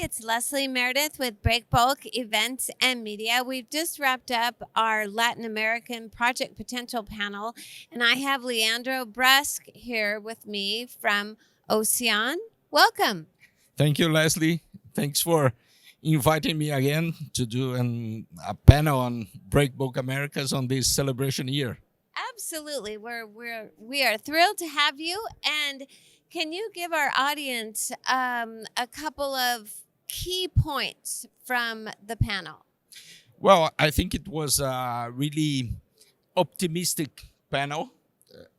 It's Leslie Meredith with Breakbulk Events and Media. We've just wrapped up our Latin American Project Potential panel, and I have Leandro Brusque here with me from Ocyan. Welcome. Thank you, Leslie. Thanks for inviting me again to do a panel on Breakbulk Americas on this celebration year. Absolutely. We are thrilled to have you. And can you give our audience a couple of key points from the panel? Well, I think it was a really optimistic panel.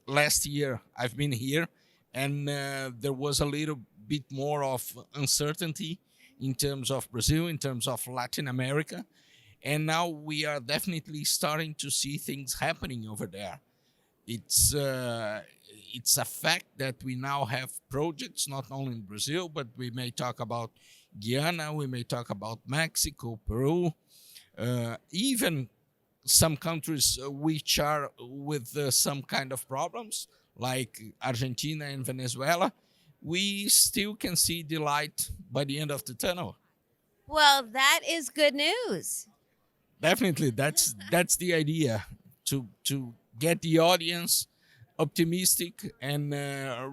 Last year, I've been here, and there was a little bit more of uncertainty in terms of Brazil, in terms of Latin America. And now we are definitely starting to see things happening over there. It's it's a fact that we now have projects not only in Brazil, but we may talk about Guyana, we may talk about Mexico, Peru, even some countries which are with some kind of problems, like Argentina and Venezuela. We still can see the light by the end of the tunnel. Well, that is good news. Definitely, that's the idea, to get the audience optimistic and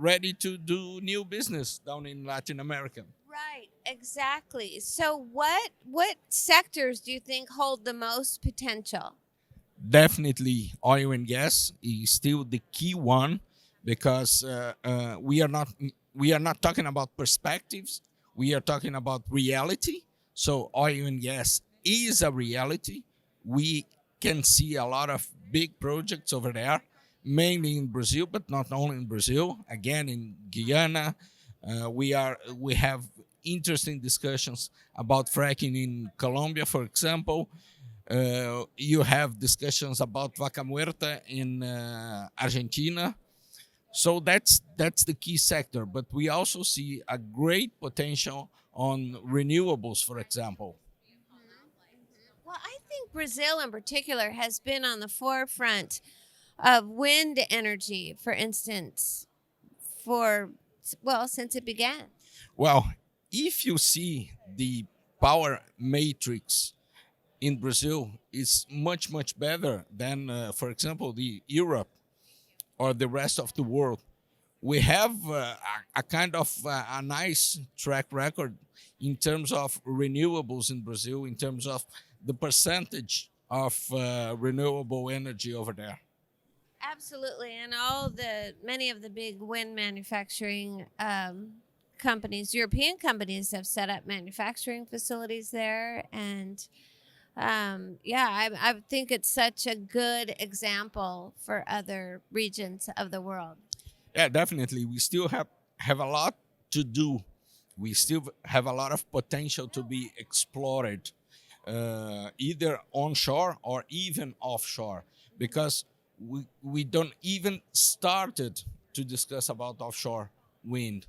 ready to do new business down in Latin America. Right, exactly. So what sectors do you think hold the most potential? Definitely, oil and gas is still the key one because we are not talking about perspectives. We are talking about reality. So oil and gas is a reality. We can see a lot of big projects over there, mainly in Brazil, but not only in Brazil. Again, in Guyana, we have interesting discussions about fracking in Colombia, for example. You have discussions about Vaca Muerta in Argentina. So that's the key sector. But we also see a great potential on renewables, for example. Well, I think Brazil in particular has been on the forefront of wind energy, for instance, for well, since it began. Well, if you see the power matrix in Brazil is much better than, for example, the Europe or the rest of the world. We have a kind of a nice track record in terms of renewables in Brazil, in terms of the percentage of renewable energy over there. Absolutely, and all the many of the big wind manufacturing companies, European companies, have set up manufacturing facilities there, and yeah, I think it's such a good example for other regions of the world. Yeah, definitely. We still have a lot to do. We still have a lot of potential to be explored, either onshore or even offshore, because we don't even started to discuss about offshore wind.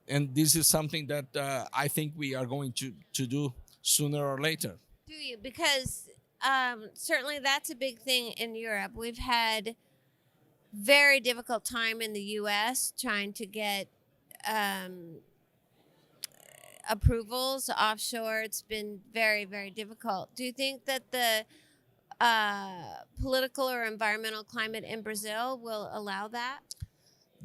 And this is something that I think we are going to do sooner or later. Do you? Because certainly that's a big thing in Europe. We've had very difficult time in the U.S. trying to get um, approvals offshore. It's been very difficult. Do you think that the political or environmental climate in Brazil will allow that?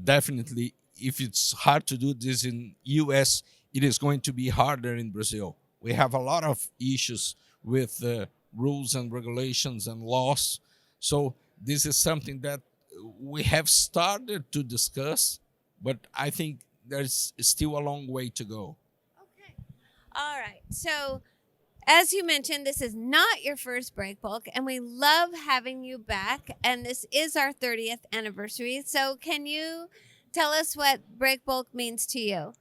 Definitely, if it's hard to do this in US, it is going to be harder in Brazil. We have a lot of issues with rules and regulations and laws. So this is something that we have started to discuss, but I think there's still a long way to go. Okay. All right. So, as you mentioned, this is not your first break bulk, and we love having you back. And this is our 30th anniversary. So, can you tell us what break bulk means to you?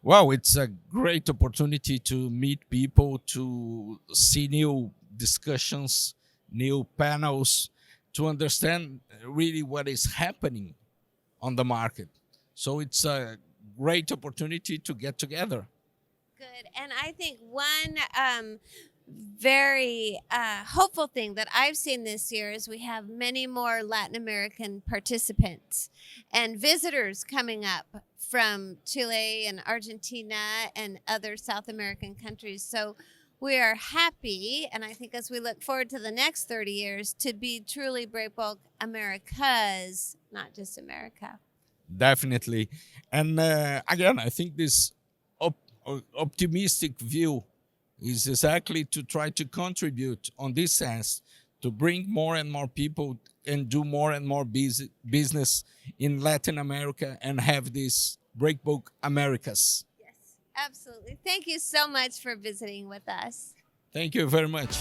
Well, it's a great opportunity to meet people, to see new discussions, new panels, to understand really what is happening on the market. So it's a great opportunity to get together. Good. And I think one very hopeful thing that I've seen this year is we have many more Latin American participants and visitors coming up from Chile and Argentina and other South American countries. So we are happy, and I think as we look forward to the next 30 years, to be truly Breakbulk Americas, not just America. Definitely. And again, I think this optimistic view is exactly to try to contribute on this sense to bring more and more people and do more and more business in Latin America and have this Breakbulk Americas. Yes, absolutely. Thank you so much for visiting with us. Thank you very much.